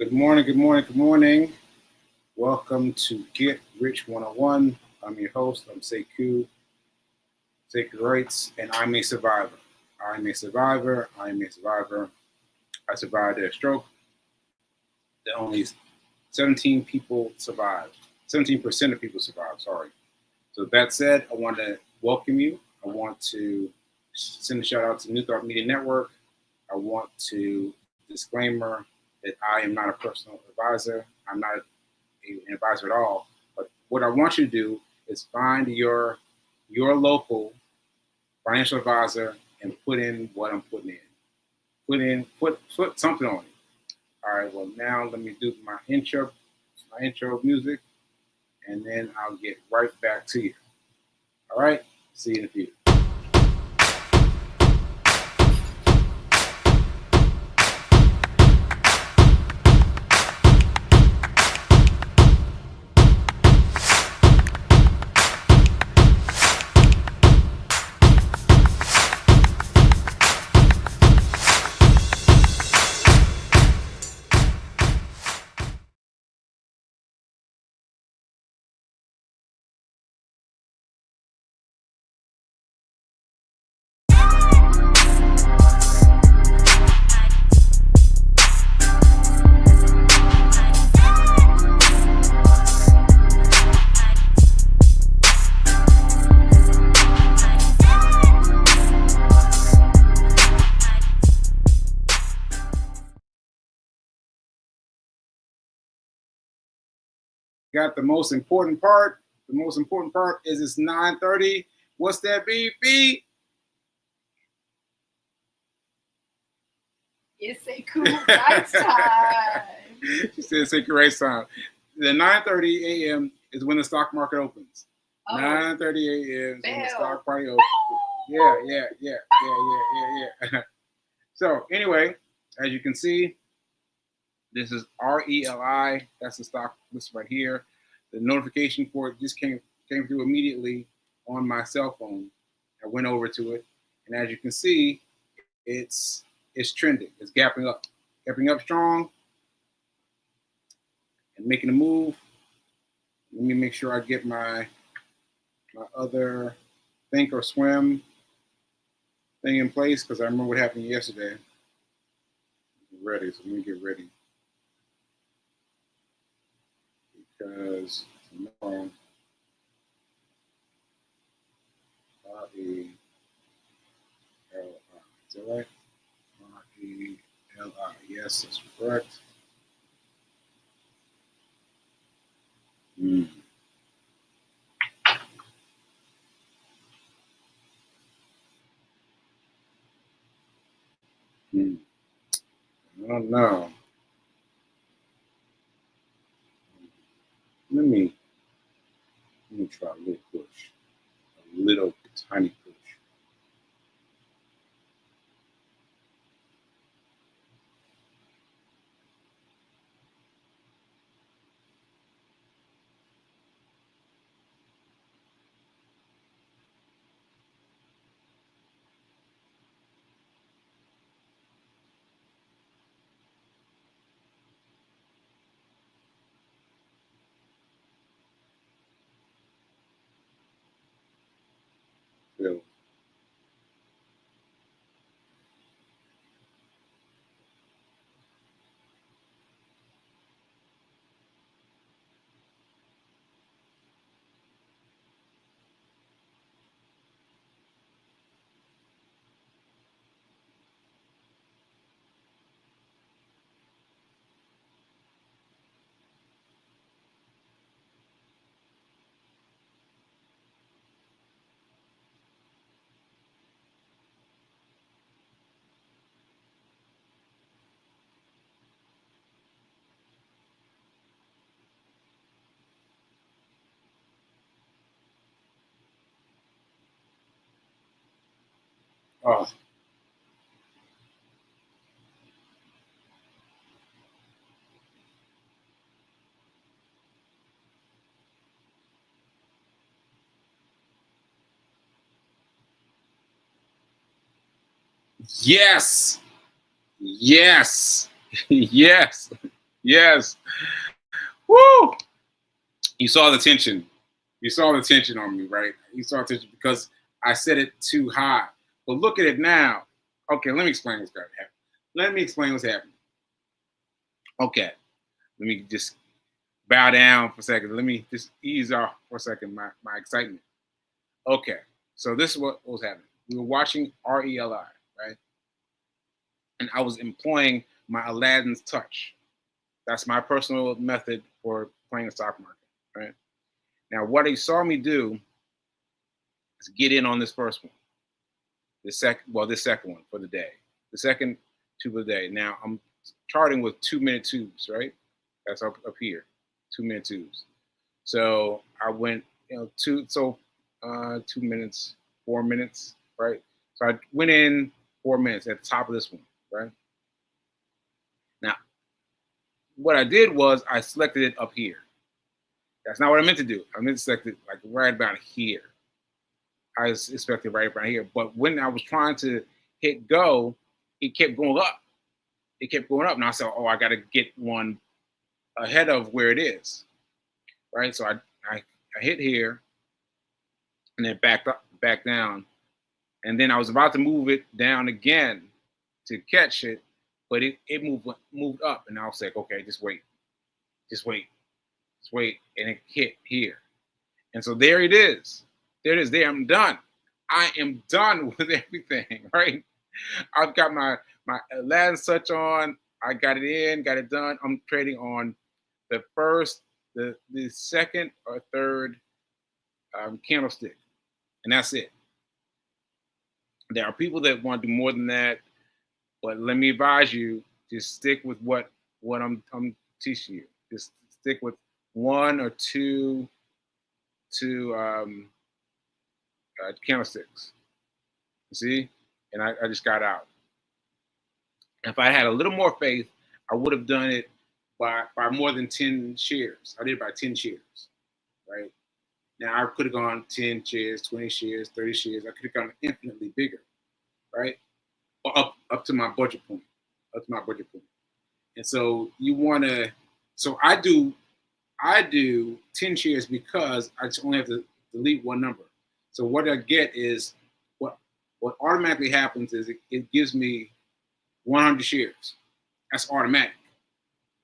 Good morning, good morning, good morning. Welcome to Get Rich 101. I'm your host. I'm Sekou Writes, and I'm a survivor. I'm a survivor. I'm a survivor. I survived a stroke. That only 17 people survived. 17% of people survived, sorry. So that said, I want to welcome you. I want to send a shout out to New Thought Media Network. I want to disclaimer that I am not a personal advisor. I'm not an advisor at all. But what I want you to do is find your local financial advisor and put in what I'm putting in. Put something on it. All right. Well, now let me do my intro music, and then I'll get right back to you. All right. See you in a few. Got the most important part. The most important part is it's 9:30. What's that, B? It's Sekouwritesdotcom time. She said Sekouwritesdotcom time. The 9:30 a.m. is when the stock market opens. 9:30 a.m. is when the stock market opens. Yeah. So anyway, as you can see, this is RELI. That's the stock list right here. The notification for it just came through immediately on my cell phone. I went over to it, and as you can see, it's trending. It's gapping up strong, and making a move. Let me make sure I get my other think or swim thing in place, because I remember what happened yesterday. Ready, so let me get ready. Because tomorrow, RELI, is that right? RELI, yes, that's correct. I don't know. Let me try a little push. A little tiny push. Feel. Oh. Yes. Yes. Yes. Woo! You saw the tension. You saw the tension on me, right? You saw tension because I set it too high. But look at it now. Okay, let me explain what's happening. Let me explain what's happening. Okay, let me just bow down for a second. Let me just ease off for a second my excitement. Okay, so this is what was happening. We were watching RELI, right? And I was employing my Aladdin's touch. That's my personal method for playing the stock market, right? Now, what he saw me do is get in on this first one, this second one for the day, the second tube of the day. Now, I'm charting with 2-minute tubes, right? That's up here, 2-minute tubes. So I went, 2 minutes, 4 minutes, right? So I went in 4 minutes at the top of this one, right? Now, what I did was I selected it up here. That's not what I meant to do. I meant to select it like right about here. I was expecting right around here. But when I was trying to hit go, it kept going up. It kept going up. And I said, oh, I got to get one ahead of where it is, right? So I hit here and then back down. And then I was about to move it down again to catch it, but it moved up. And I was like, okay, just wait. And it hit here. And so there it is. There it is. There, I'm done. I am done with everything, right? I've got my Aladdin's touch on. I got it in, got it done. I'm trading on the first, the second or third candlestick. And that's it. There are people that want to do more than that, but let me advise you, just stick with what I'm teaching you. Just stick with one or two candlesticks. See? And I just got out. If I had a little more faith, I would have done it by more than 10 shares. I did it by 10 shares, right? Now I could have gone 10 shares, 20 shares, 30 shares. I could have gone infinitely bigger, right? Or up to my budget point, And so you want to. So I do 10 shares because I just only have to delete one number. So what I get is what automatically happens is it gives me 100 shares. That's automatic.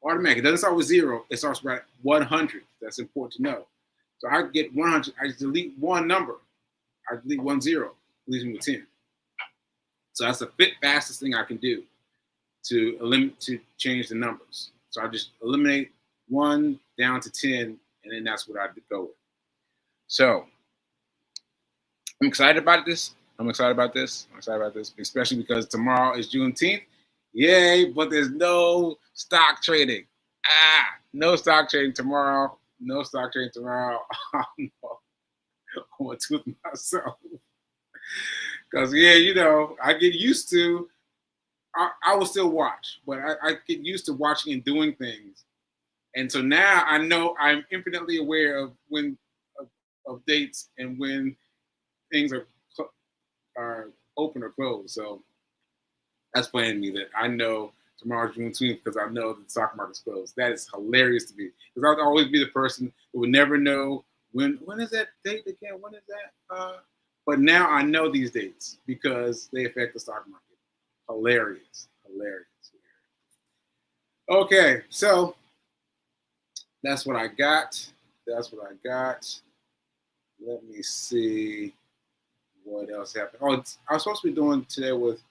It doesn't start with 0. It starts with 100. That's important to know. So I get 100. I just delete one number. I delete 10. Leaves me with 10. So that's the fastest thing I can do to change the numbers. So I just eliminate 1 down to 10, and then that's what I go with. So I'm excited about this. Especially because tomorrow is Juneteenth. Yay, but there's no stock trading. No stock trading tomorrow. I'm going to tooth myself. Because, I get used to, I will still watch, but I get used to watching and doing things. And so now I know I'm infinitely aware of when of dates and when things are open or closed. So that's playing me that I know tomorrow's Juneteenth because I know the stock market's closed. That is hilarious to me because I'll always be the person who would never know when is that date again? When is that? But now I know these dates because they affect the stock market. Hilarious. Okay, so that's what I got. Let me see what else happened. Oh, I was supposed to be doing today with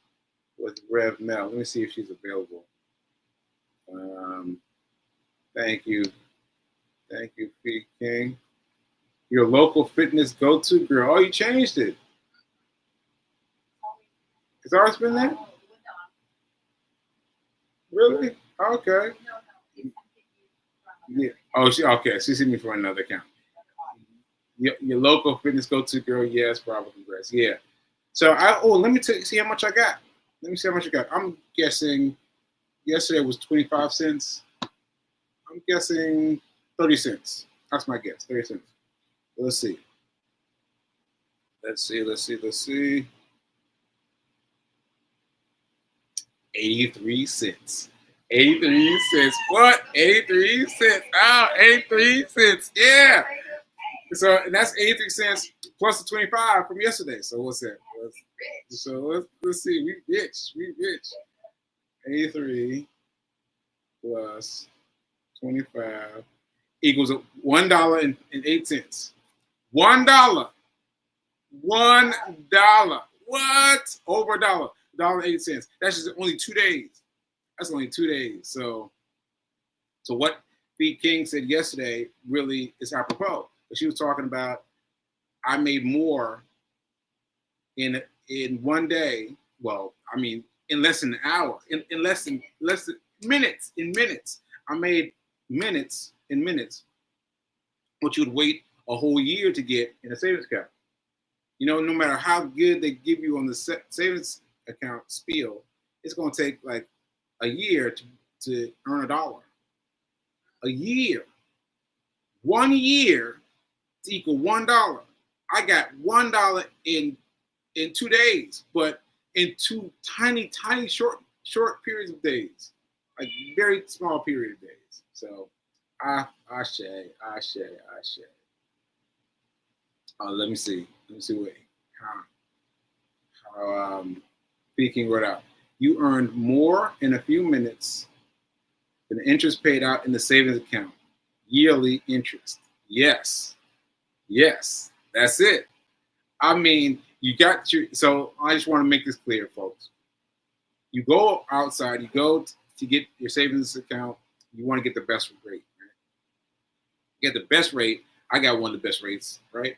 Rev Mel. Let me see if she's available. Thank you, P King. Your local fitness go-to girl. Oh, you changed it. It's always been there? Really? Okay. Yeah. Oh, okay. She sent me for another account. Your local fitness go-to girl. Yes, probably. Congrats. Yeah. So let me see how much I got. I'm guessing yesterday was 25 cents. I'm guessing 30 cents. That's my guess. 30 cents. Let's see. 83 cents. 83 cents. What? 83 cents. Oh, 83 cents. Yeah. So and that's 83 cents plus the 25 from yesterday. So what's that? So let's see. We rich. 83 plus 25 equals $1.08. $1. $1. What? Over $1.08. That's just only 2 days. That's only 2 days. So what B. King said yesterday really is apropos. But she was talking about I made more in 1 day. Well, I mean, in less than an hour, in less than minutes, in minutes. I made minutes in minutes, what you would wait a whole year to get in a savings account. You know, no matter how good they give you on the savings account spiel, it's going to take like a year to earn $1. A year. 1 year to equal $1. I got $1 in 2 days, but in two tiny short periods of days, like very small period of days. So I say. Let me see what how speaking wrote out. You earned more in a few minutes than the interest paid out in the savings account. Yearly interest. Yes, that's it. I mean, so I just want to make this clear, folks. You go outside, you go to get your savings account, you want to get the best rate, right? Get the best rate. I got one of the best rates, right?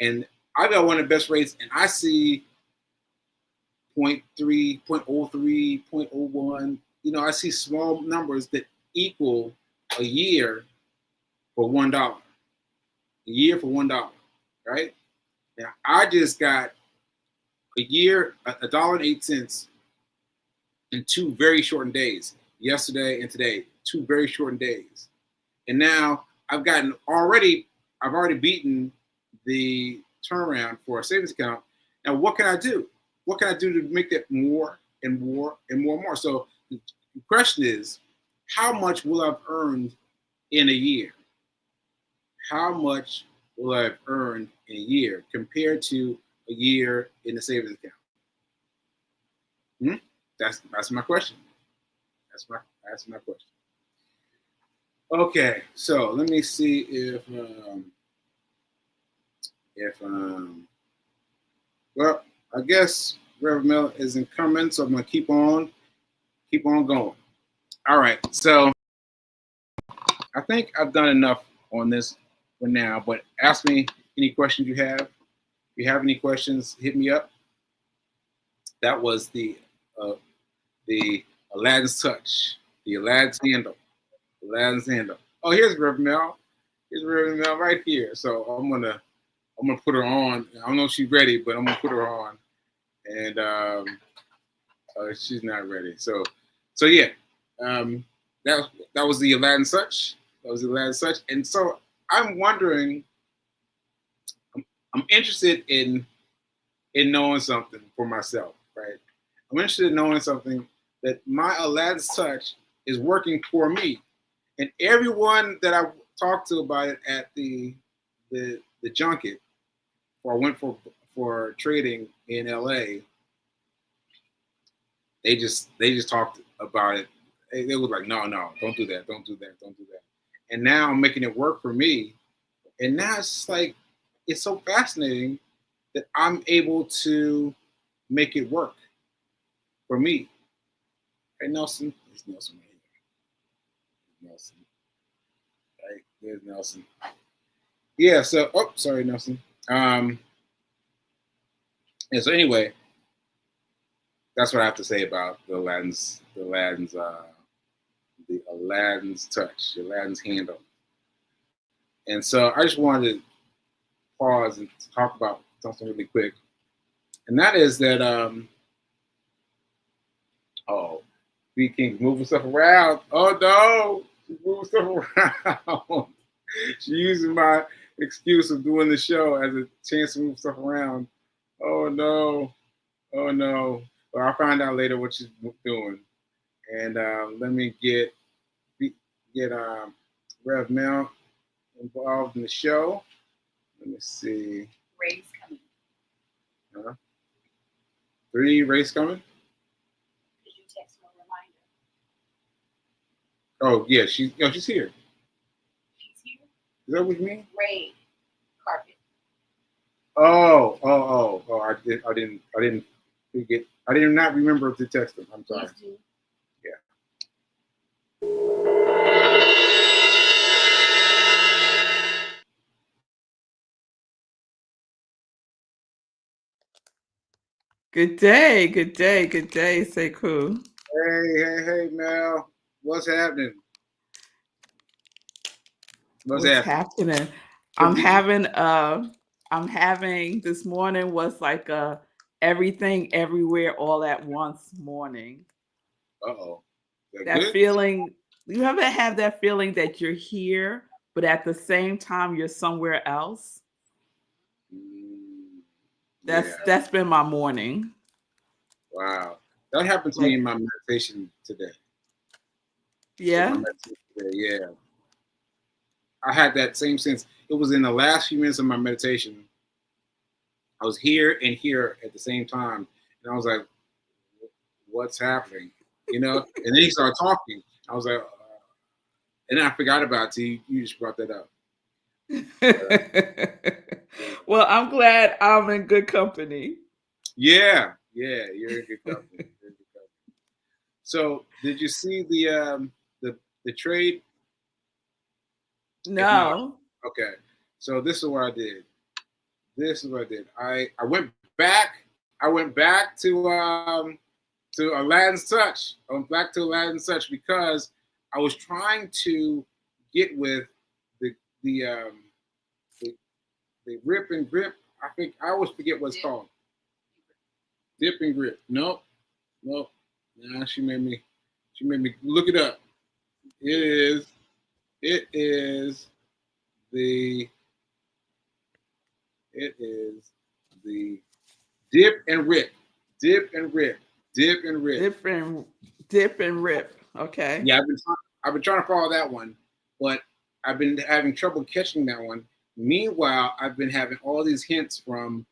And I got one of the best rates, and I see 0.3, 0.03, 0.01. You know, I see small numbers that equal a year for $1. A year for $1, right? Now I just got a year, $1.08 in 2 very shortened days. Yesterday and today, 2 very shortened days. And now I've already beaten the turnaround for a savings account. Now what can I do? What can I do to make that more and more and more and more? So the question is, how much will I've earned in a year? How much will I have earned in a year compared to a year in the savings account? That's my question. That's my question. Okay, so let me see if well, I guess Reverend Miller isn't coming, so I'm gonna keep on going. All right, so I think I've done enough on this for now, but ask me any questions you have. If you have any questions, hit me up. That was the Aladdin's touch, the Aladdin's handle. Oh, here's Reverend Mel. Here's Reverend Mel right here. So I'm gonna put her on. I don't know if she's ready, but I'm gonna put her on. And she's not ready. So yeah. That was the Aladdin's touch. And so I'm wondering. I'm interested in knowing something for myself, right? I'm interested in knowing something that my Aladdin's touch is working for me. And everyone that I talked to about it at the junket, or I went for trading in LA, they just talked about it. They were like, no, don't do that. And now I'm making it work for me. And now it's just like, it's so fascinating that I'm able to make it work for me. Hey, Nelson. There's Nelson right here. Nelson. Right, there's Nelson. Yeah, so, sorry, Nelson. And so anyway, that's what I have to say about the Aladdin's touch, the Aladdin's handle. And so I just wanted to pause and talk about something really quick. And that is that, B. King's moving stuff around. Oh no, she's moving stuff around. She's using my excuse of doing the show as a chance to move stuff around. Oh no. Well, I'll find out later what she's doing. And let me get Rev Mel involved in the show. Let me see. Ray's coming. 3 Ray's coming. Did you text me a reminder? Oh yeah, she's here. She's here. Is that what you mean? Ray Carpet. Oh! I didn't forget. I did not remember to text them. I'm sorry. Please do. Good day, Sekou. Hey, Mel. What's happening? What's happening? I'm having this morning was like a everything everywhere all at once morning. Uh-oh. That good? feeling, you ever have that feeling that you're here, but at the same time you're somewhere else? That's been my morning. Wow. That happened to me in my meditation today. Yeah? Yeah. I had that same sense. It was in the last few minutes of my meditation. I was here and here at the same time. And I was like, what's happening? And then he started talking. I was like, and then I forgot about it till you just brought that up. Well, I'm glad I'm in good company. Yeah, you're in good company. So, did you see the trade? No. Okay. So this is what I did. I went back. I went back to Aladdin's Touch. I went back to Aladdin's Touch because I was trying to get with the rip and grip. I think I always forget what it's called. Dip and grip. Nope. Nah, she made me look it up. It is the dip and rip. Dip and rip. Okay. Yeah, I've been trying to follow that one, but I've been having trouble catching that one. Meanwhile, I've been having all these hints from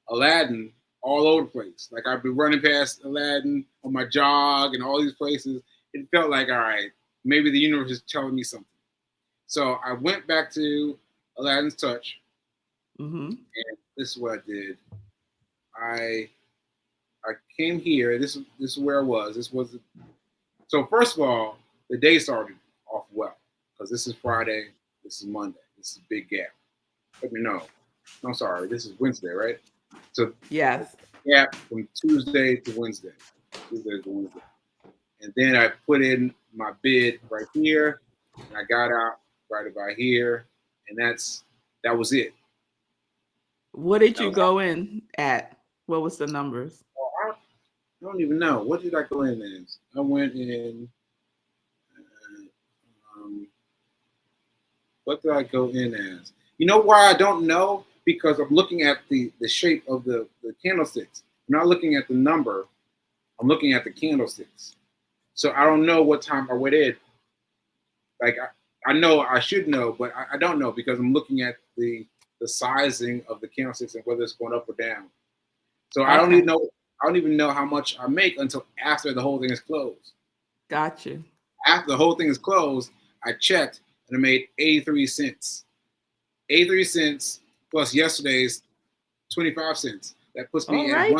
Aladdin all over the place. Like I've been running past Aladdin on my jog and all these places. It felt like, all right, maybe the universe is telling me something. So I went back to Aladdin's Touch, and this is what I did. I came here. This is where I was. So first of all, the day started off well because this is Friday. This is Monday. This is a big gap. Let me know. I'm sorry. This is Wednesday, right? So yes, gap from Tuesday to Wednesday. And then I put in my bid right here, and I got out right about here, and that was it. What did you go in at? What was the numbers? I don't even know. What did I go in as? I went in. What did I go in as? You know why I don't know? Because I'm looking at the shape of the candlesticks. I'm not looking at the number. I'm looking at the candlesticks. So I don't know what time I went in. Like I know I should know, but I don't know because I'm looking at the sizing of the candlesticks and whether it's going up or down. So I don't even know how much I make until after the whole thing is closed. Got you. After the whole thing is closed, I checked and I made 83 cents. 83 cents plus yesterday's 25 cents. That puts me at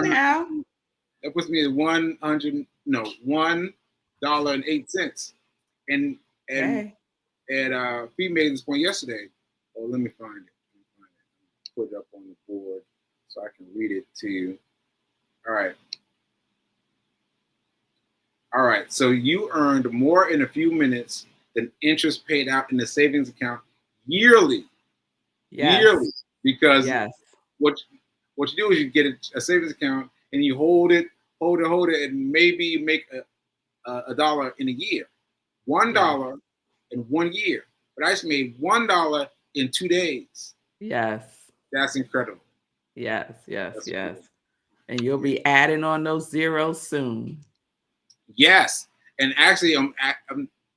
That puts me at $1.08. And Fee made this point yesterday. Oh, let me find it. Put it up on the board so I can read it to you. All right. So you earned more in a few minutes than interest paid out in the savings account yearly. Yes. Yearly. Because what you do is you get a savings account and you hold it, and maybe you make a dollar in a year. $1 in 1 year. But I just made $1 in 2 days. Yes. That's incredible. Yes. And you'll be adding on those zeros soon. Yes. And actually,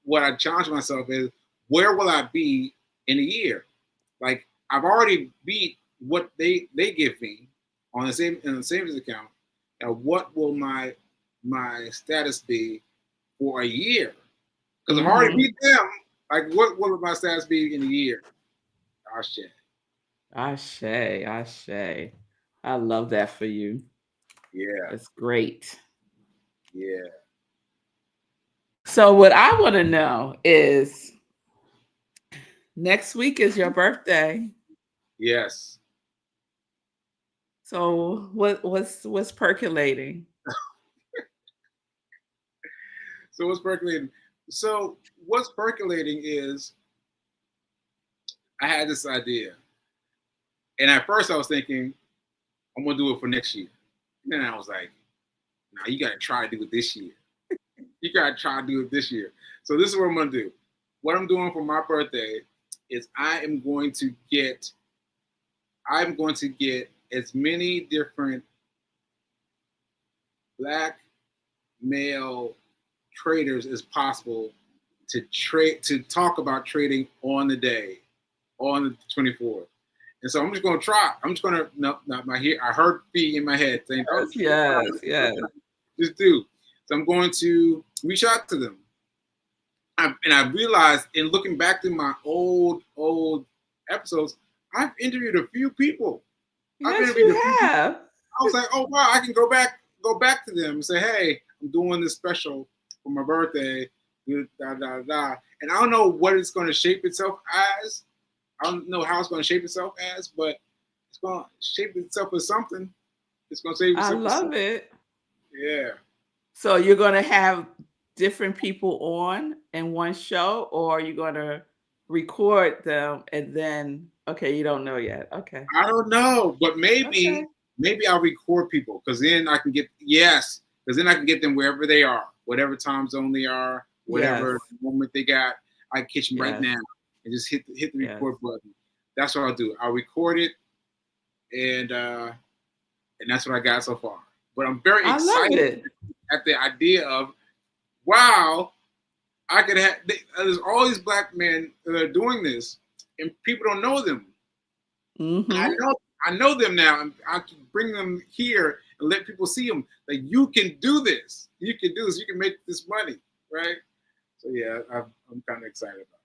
what I challenge myself is, where will I be in a year? Like, I've already beat what they give me on the savings account. Now, what will my status be for a year? Because I've already beat them. Like, what will my status be in a year? Oh shit. Ashe, ashe. I love that for you. Yeah. That's great. Yeah. So what I want to know is, next week is your birthday. Yes. So what's percolating? So what's percolating? So what's percolating is, I had this idea, and at first I was thinking I'm gonna do it for next year. And then I was like, "No, you gotta try to do it this year. You gotta try to do it this year." So this is what I'm gonna do. What I'm doing for my birthday is I'm going to get as many different black male traders as possible to talk about trading on the day, on the 24th. And so I'm just gonna try. I'm just gonna not my here. I heard B in my head saying, "Oh, Yes. just do." So I'm going to reach out to them. And I realized, in looking back through my old episodes, I've interviewed a few people. Yes, you have. I was like, "Oh wow, I can go back to them and say, hey, I'm doing this special for my birthday, da da da." And I don't know what it's going to shape itself as. I don't know how it's going to shape itself as, but it's going to shape itself as something. It's going to shape itself. I love it. Yeah. So you're going to have different people on in one show, or you're going to record them and then, okay, you don't know yet. Okay. I don't know, but maybe I'll record people, because then I can get them wherever they are, whatever time zone they are, whatever moment they got. I catch them right now and just hit the record button. That's what I'll do. I'll record it, and that's what I got so far. But I'm very excited at the idea of, wow, I could have. There's all these black men that are doing this, and people don't know them. Mm-hmm. I know them now, and I can bring them here and let people see them. Like, you can do this. You can do this. You can make this money, right? So yeah, I'm kind of excited about that.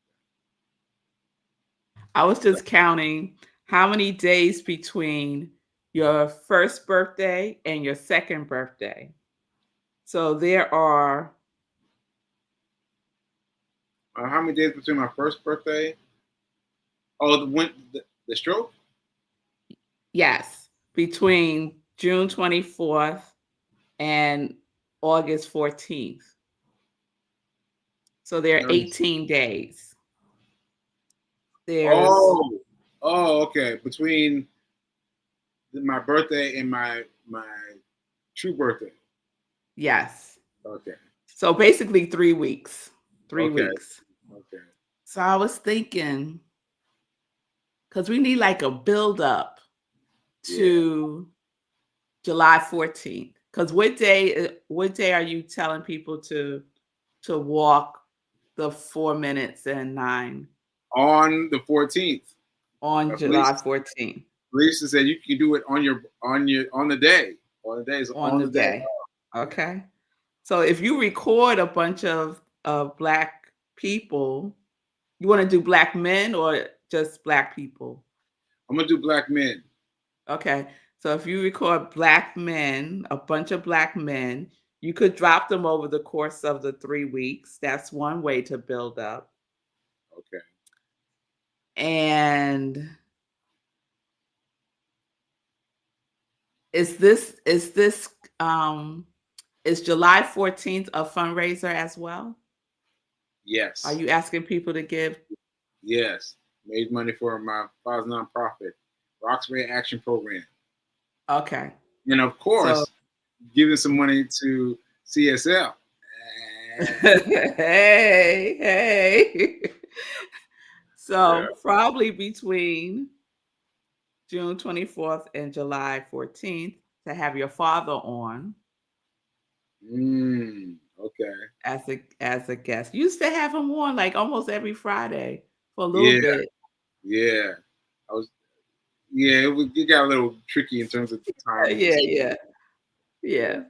I was just counting how many days between your first birthday and your second birthday. So there are. How many days between my first birthday? Oh, the stroke? Yes, between June 24th and August 14th. So there are 18 days. There's okay. Between my birthday and my true birthday. Yes. Okay. So basically 3 weeks. 3 weeks. Okay. So I was thinking, because we need like a build up to July 14th. Because what day are you telling people to walk the 4 minutes and 9? On the 14th. On July 14th. Lisa said you can do it on the day. On the day. Okay. So if you record a bunch of black people, you want to do black men or just black people? I'm gonna do black men. Okay. So if you record black men, a bunch of black men, you could drop them over the course of the 3 weeks. That's one way to build up. Okay. And is July 14th a fundraiser as well? Yes. Are you asking people to give? Yes. Made money for my father's nonprofit, Roxbury Action Program. Okay. And of course, giving some money to CSL. Hey. So probably between June 24th and July 14th to have your father on. Okay. as a guest. Used to have him on like almost every Friday for a little Yeah. bit. Yeah. I was. Yeah. It got a little tricky in terms of time. Yeah. Yeah.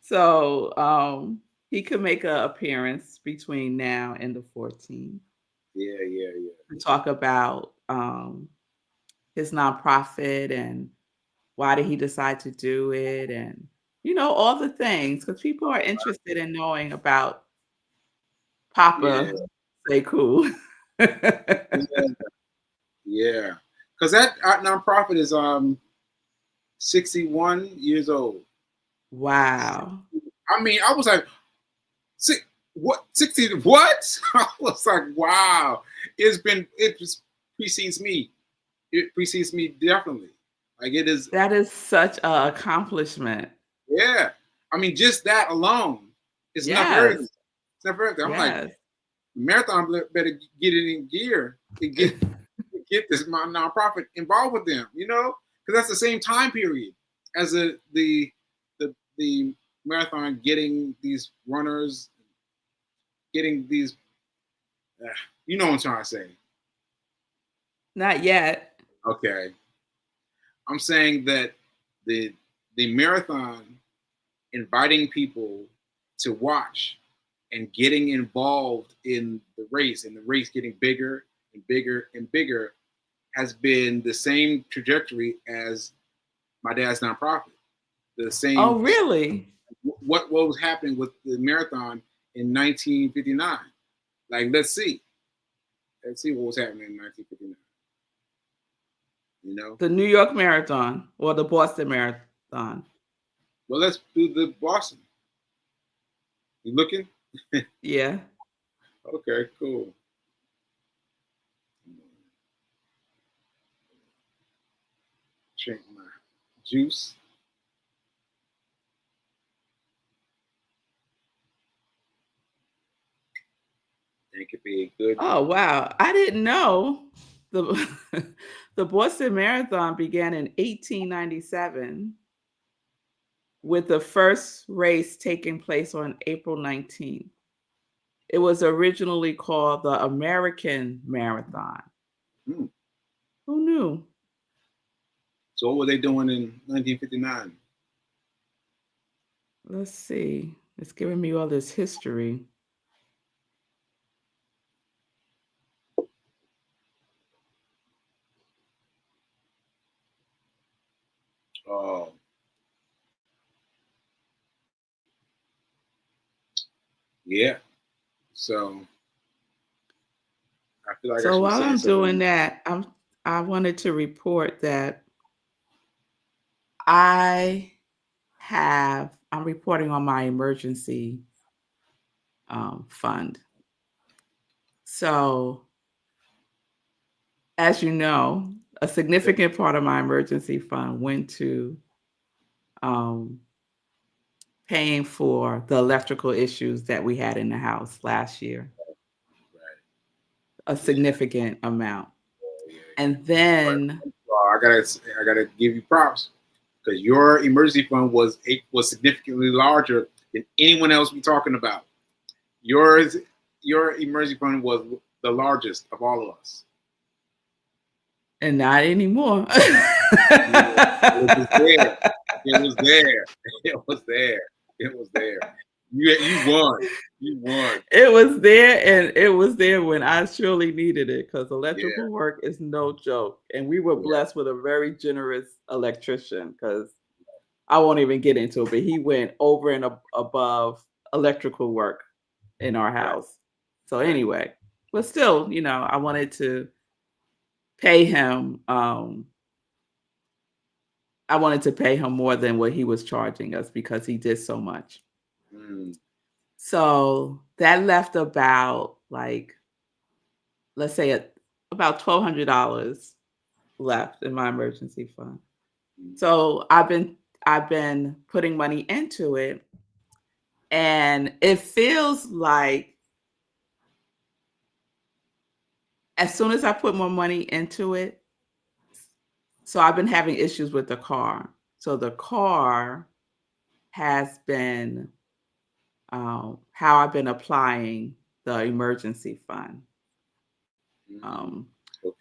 So he could make an appearance between now and the 14th Yeah. to talk about his nonprofit and why did he decide to do it, and all the things, because people are interested in knowing about Yeah. Papa Sekou. Yeah. Yeah. Because that nonprofit is 61 years old. Wow. I mean, I was like, what 60? What? I was like, wow. It just precedes me. It precedes me definitely. Like it is. That is such an accomplishment. Yeah. I mean, just that alone is enough for everything. Yes. It's enough for everything. I'm like, Yes. marathon better get it in gear and get this my nonprofit involved with them. Because that's the same time period as the marathon, getting these runners, getting these. You know what I'm trying to say? Not yet. Okay, I'm saying that the marathon inviting people to watch and getting involved in the race, and the race getting bigger and bigger and bigger, has been the same trajectory as my dad's nonprofit. The Oh, same. really? What was happening with the marathon in 1959? Like, let's see what was happening in 1959. The New York Marathon or the Boston Marathon? Well, let's do the Boston. You looking? Yeah. Okay, cool. Drink my juice. Think it'd be a good. Oh, wow. I didn't know the the Boston Marathon began in 1897 with the first race taking place on April 19th. It was originally called the American Marathon. Hmm. Who knew? So what were they doing in 1959? Let's see. It's giving me all this history. Oh, yeah. So I feel like I So should be while saying I'm something. doing that, I wanted to report that I'm reporting on my emergency fund. So, as you know, a significant part of my emergency fund went to um, paying for the electrical issues that we had in the house last year, Right. a Yeah. significant amount. Yeah. And then, I gotta give you props, because your emergency fund was significantly larger than anyone else we talking about. Your emergency fund was the largest of all of us. and not anymore. It was there. It was there. It was there. It was there. You won. You won. It was there, and it was there when I surely needed it, because Yeah. electrical work is no joke. And we were Yeah. blessed with a very generous electrician, because I won't even get into it, but he went over and above electrical work in our Right. house. So anyway, but still, I wanted to pay him. I wanted to pay him more than what he was charging us because he did so much. Mm. So that left about, like, let's say about $1,200 left in my emergency fund. Mm. So I've been putting money into it, and it feels like as soon as I put more money into it, so I've been having issues with the car. So the car has been how I've been applying the emergency fund Okay.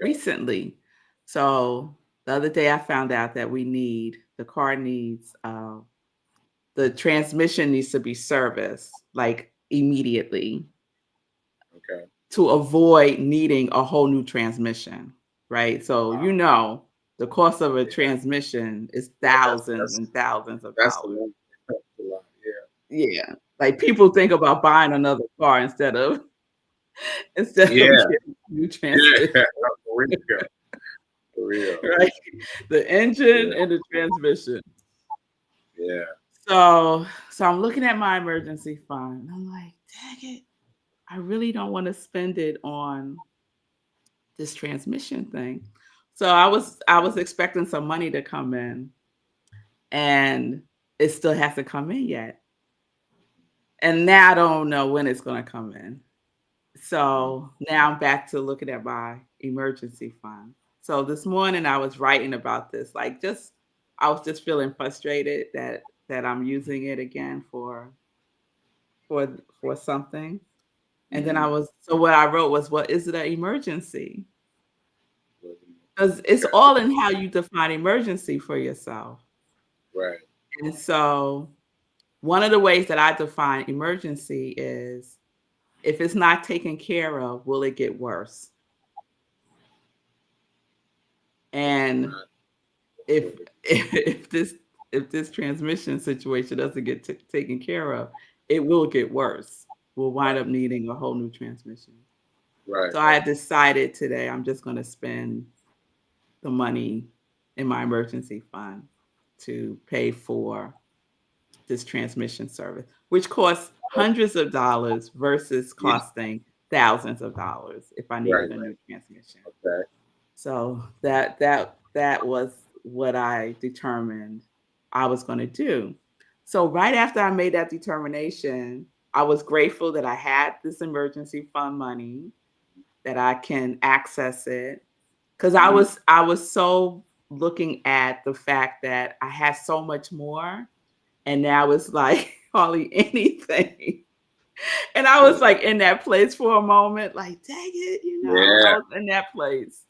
recently. So the other day I found out that the car needs, the transmission needs to be serviced like immediately Okay. to avoid needing a whole new transmission, right? So, the cost of a transmission is thousands and thousands of That's the dollars. one. That's a lot. Yeah. Like people think about buying another car instead of Yeah. getting a new transmission, Yeah. For real. For real. right? The engine Yeah. and the transmission. Yeah. So I'm looking at my emergency fund. I'm like, dang it, I really don't want to spend it on this transmission thing. So I was expecting some money to come in, and it still hasn't come in yet. And now I don't know when it's going to come in. So now I'm back to looking at my emergency fund. So this morning I was writing about this, I was just feeling frustrated that I'm using it again for something. And then so what I wrote was, what is it an emergency? Because it's Okay. all in how you define emergency for yourself. Right. And so one of the ways that I define emergency is, if it's not taken care of, will it get worse? And if this transmission situation doesn't get taken care of, it will get worse. We'll wind up needing a whole new transmission. Right. So I decided today I'm just going to spend the money in my emergency fund to pay for this transmission service, which costs hundreds of dollars versus costing thousands of dollars if I needed a new transmission. Okay. So that was what I determined I was going to do. So right after I made that determination, I was grateful that I had this emergency fund money, that I can access it, because I was so looking at the fact that I had so much more, and now it's like hardly anything. And I was like in that place for a moment, like, dang it, I was in that place.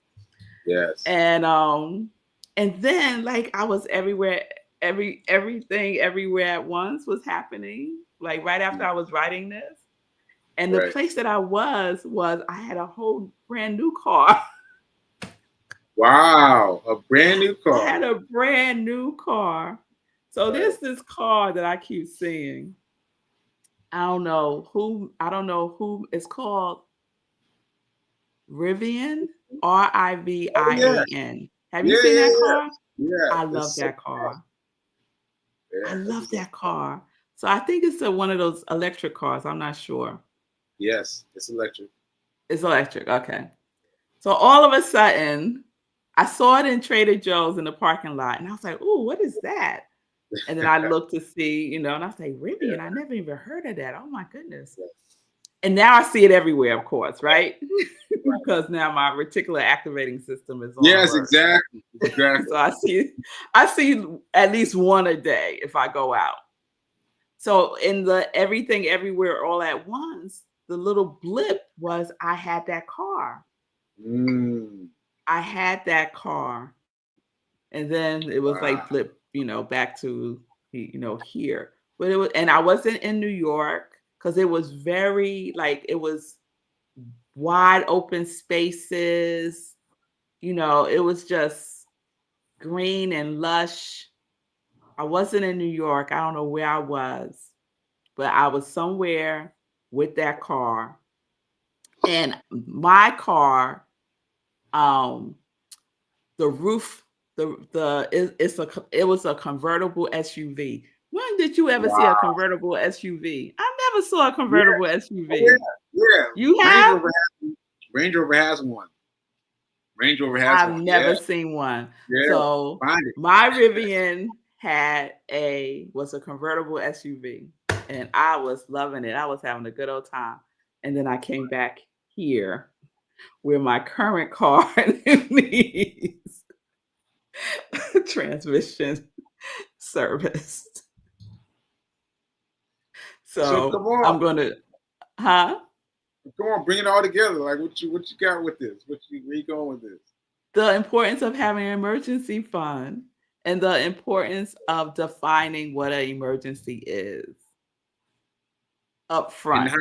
Yes. And then like I was everywhere, everything everywhere at once was happening, like right after I was writing this. And the place that I was I had a whole brand new car. Wow, a brand new car. I had a brand new car. So there's this car that I keep seeing. I don't know who it's called. Rivian, Rivian. Have you seen that car? Yeah. I love that car. I love that car. So I think it's one of those electric cars. I'm not sure. Yes, it's electric. It's electric. Okay. So all of a sudden, I saw it in Trader Joe's in the parking lot, and I was like, "Oh, what is that?" And then I looked to see, and I was like, "Rivian, I never even heard of that. Oh my goodness!" And now I see it everywhere, of course, right? Because now my reticular activating system is on. Yes, alert. exactly. So I see at least one a day if I go out. So in the everything everywhere all at once, the little blip was I had that car. I had that car. And then it was like blip, back to here. But and I wasn't in New York, because it was very it was wide open spaces. It was just green and lush. I wasn't in New York. I don't know where I was, but I was somewhere with that car. And my car, the roof, it was a convertible SUV. When did you ever see a convertible SUV? I never saw a convertible SUV. Yeah. You have? Range Rover has one. Range Rover has one. I've never seen one. Yeah. So my Rivian was a convertible SUV, and I was loving it. I was having a good old time. And then I came back here where my current car needs transmission service. So So come on, I'm gonna, huh? bring it all together. Like what you got with this? Where you going with this? The importance of having an emergency fund and the importance of defining what an emergency is up And front.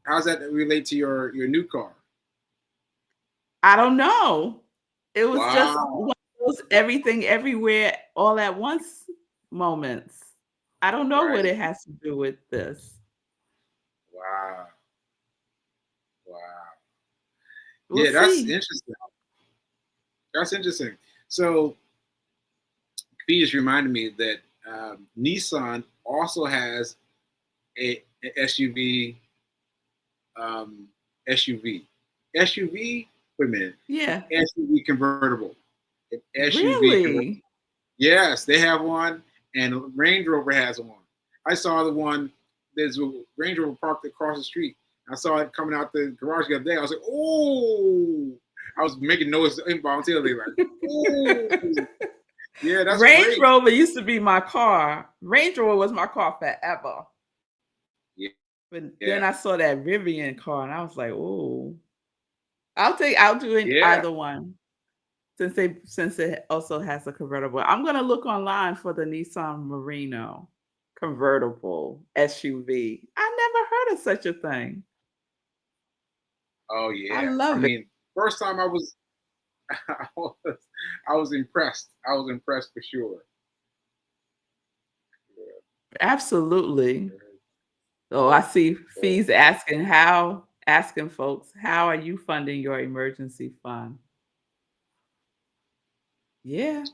how's that relate to your new car? I don't know. It was just Wow. one of those everything everywhere all at once moments. I don't know what Right. it has to do with this. Wow. Wow. We'll Yeah, that's see. interesting. That's interesting. So he just reminded me that Nissan also has a SUV. Um, SUV. SUV. Wait a minute. Yeah. SUV convertible. An SUV convertible. Really? Yes, they have one, and Range Rover has one. I saw the one. There's a Range Rover parked across the street. I saw it coming out the garage the other day. I was like, "Oh!" I was making noise involuntarily, like, "Oh, yeah, that's Range great." Rover used to be my car. Range Rover was my car forever. Yeah, But then yeah, I saw that Rivian car and I was like, "Oh, I'll do it yeah. either one since it also has a convertible." I'm gonna look online for the Nissan Murano convertible SUV. I never heard of such a thing. Oh I yeah. I love it. mean, first time I was, I was, I was impressed. I was impressed for sure. Absolutely. Yeah. Oh, I see So, Fees asking folks, how are you funding your emergency fund? Yeah.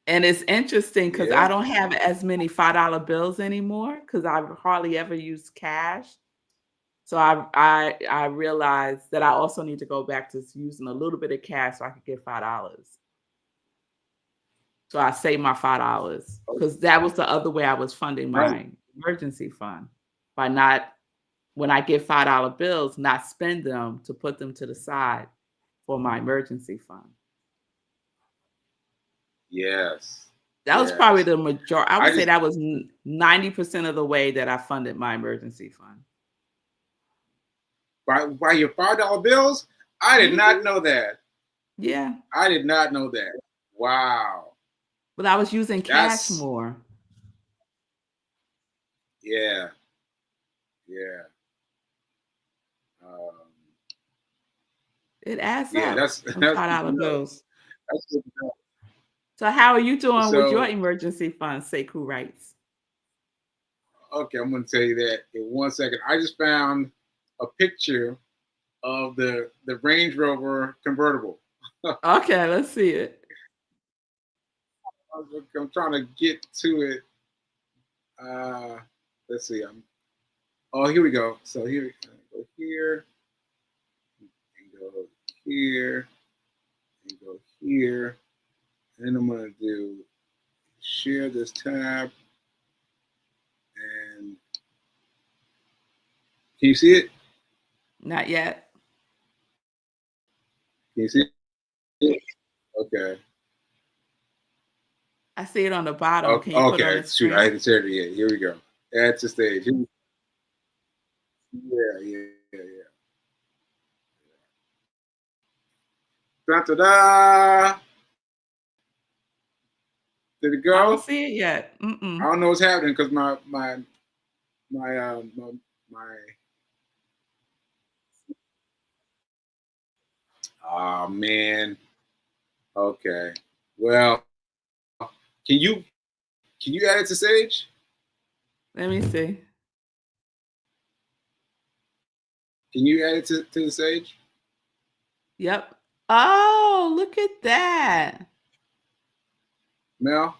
And it's interesting because I yeah. don't have as many $5 bills anymore because I hardly ever use cash. So I realized that I also need to go back to using a little bit of cash so I could get $5. So I saved my $5 Oh, because that was the other way I was funding right. my emergency fund by not when I get $5 bills, not spend them to put them to the side for my emergency fund. Yes. That was probably Yes. the majority. I I would say just, that was 90% of the way that I funded my emergency fund. by your $5 bills, I did not Mhm. know that. Yeah, I did not know that. Wow. but I was using cash That's, more. yeah. Yeah. Um, It adds yeah. up, That's them that's good to $5 know. bills. That's good to know. So how are you doing with your So emergency fund, Sekou Writes? okay, I'm gonna tell you that in 1 second. I just found a picture of the Range Rover convertible. Okay, let's see it. I'm trying to get to it. Uh, let's see. Oh, here we go. So here, go here, and go here, and go here, and then I'm gonna do share this tab, and can you see it? Not yet. Can you see it? Okay. I see it on the bottom. Okay. Can you put it on Okay. the Shoot, I screen? hadn't shared it yet. Here we go. Add to stage. Yeah, yeah, yeah, yeah. Da da da. Did it I don't go? see it yet. I Mm-mm. don't know what's happening because my my oh man. Okay. Well, can you add it to Sage? Let me see. Can you add it to the Sage? Yep. Oh, look at that. Mel?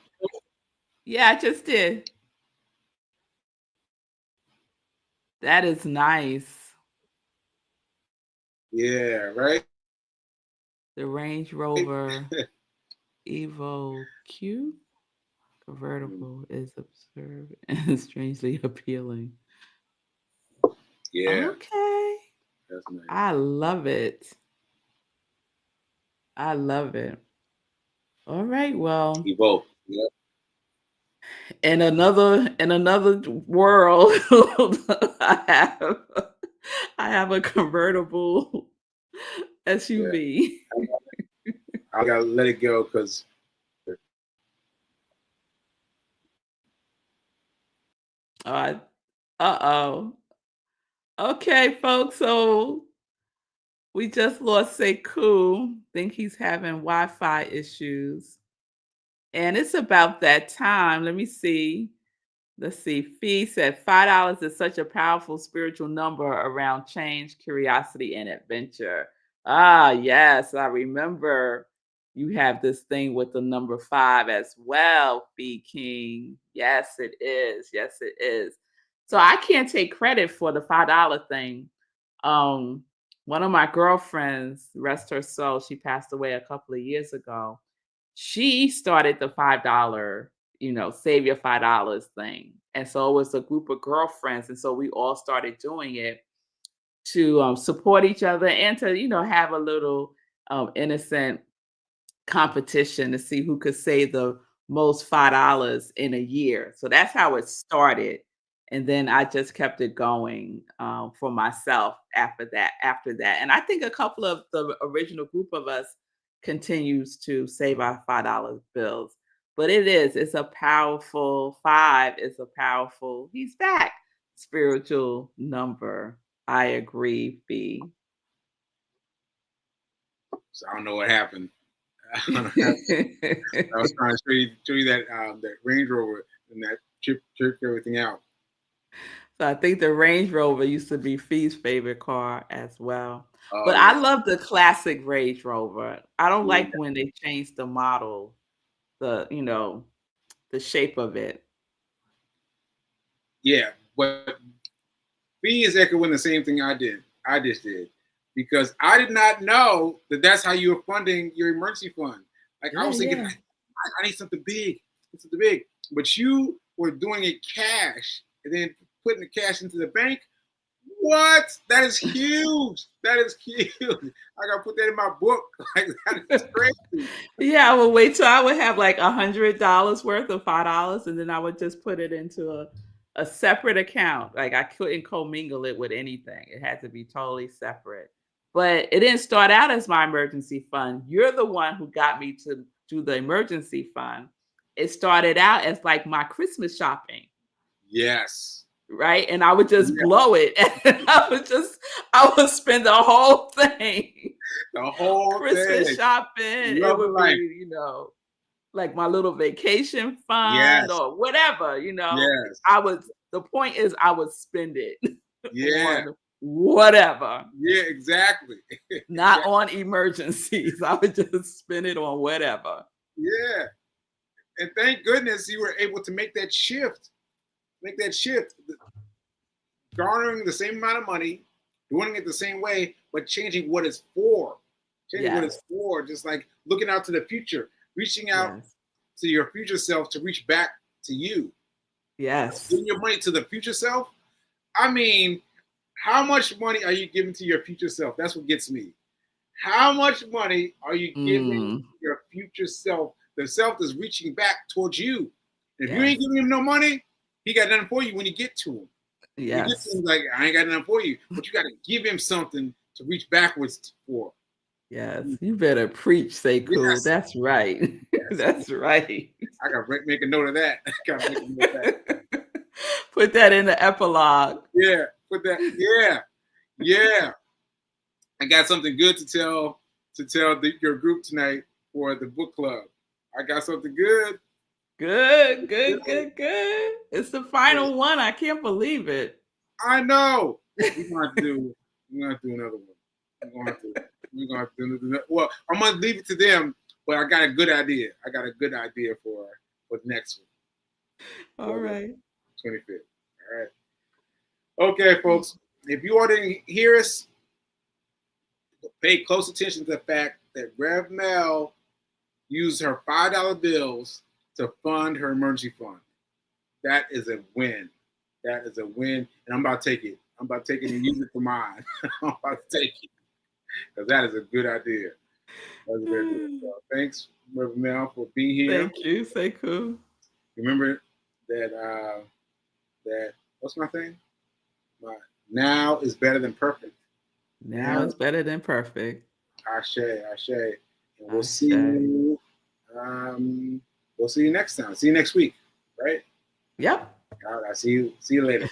Yeah, I just did. That is nice. Yeah, right? The Range Rover Evo Q convertible is absurd and strangely appealing. Yeah, Okay. that's nice. I love it. I love it. All right. Well, Evoke. Yep. In another world, I have a convertible SUV. I gotta let it go because Uh-oh. Okay, folks. So we just lost Sekou. Think he's having Wi-Fi issues. And it's about that time. Let me see. Let's see. Fee said $5 is such a powerful spiritual number around change, curiosity, and adventure. Ah, yes, I remember you have this thing with the number 5 as well, Fee King. Yes, it is. Yes, it is. So I can't take credit for the $5 thing. Um, One of my girlfriends, rest her soul, she passed away a couple of years ago. She started the $5, save your $5 thing. And so it was a group of girlfriends. And so we all started doing it to support each other and to, have a little innocent competition to see who could save the most $5 in a year. So that's how it started. And then I just kept it going for myself after that. And I think a couple of the original group of us continues to save our $5 bills. But it's a powerful 5. It's a powerful, he's back, spiritual number. I agree, B. so I don't know what happened. I don't know what happened. I was trying to show you that that Range Rover and that chirped everything out. So I think the Range Rover used to be Fee's favorite car as well. Oh, But yeah. I love the classic Range Rover. I don't Yeah. like when they change the model, the shape of it. Yeah, but B is echoing the same thing I just did because I did not know that that's how you were funding your emergency fund. Like I was thinking, I need something big, but you were doing it cash and then putting the cash into the bank. What? That is huge. That is huge. I gotta put that in my book. Like that is crazy. Yeah, I would wait till I would have like $100 worth of $5, and then I would just put it into a separate account. Like I couldn't commingle it with anything. It had to be totally separate. But it didn't start out as my emergency fund. You're the one who got me to do the emergency fund. It started out as like my Christmas shopping. Yes. Right. And I would just blow it. And I would spend the whole thing. The whole Christmas thing. shopping. Love It would life. be, like my little vacation fund or whatever, Yes. The point is I would spend it Yeah. on whatever. Yeah, exactly. Not on emergencies. I would just spend it on whatever. Yeah. And thank goodness you were able to make that shift. Garnering the same amount of money, doing it the same way, but changing what it's for. What it's for, just like looking out to the future, reaching out to your future self to reach back to you. Yes. Giving your money to the future self. I mean, how much money are you giving to your future self? That's what gets me. How much money are you giving your future self? The self is reaching back towards you. If you ain't giving him no money, he got nothing for you when you get to him. Yes. You get to him like, I ain't got nothing for you, but you got to give him something to reach backwards for. Yes, you better preach, Sekou. Yes. That's right. Yes. That's right. I got to make a note of that. Put that in the epilogue. Yeah, put that. Yeah. I got something good to tell your group tonight for the book club. I got something good. Good. It's the final one. I can't believe it. I know. We're gonna have to do another one. We're gonna have to do well, I'm gonna leave it to them, but I got a good idea. For the next one. All right. 25th. All right. Okay, folks. If you all didn't hear us, pay close attention to the fact that Rev Mel used her $5 bills to fund her emergency fund. That is a win. And I'm about to take it. And use it for mine. I'm about to take it. Because that is a good idea. So thanks, Rev Mel, for being here. Thank you, Sekou. Remember, that what's my thing? My now is better than perfect. Now it's better than perfect. Ashe, Ashe. And we'll Ashe. see you. We'll see you next time. See you next week, right? Yep. All right. See you later.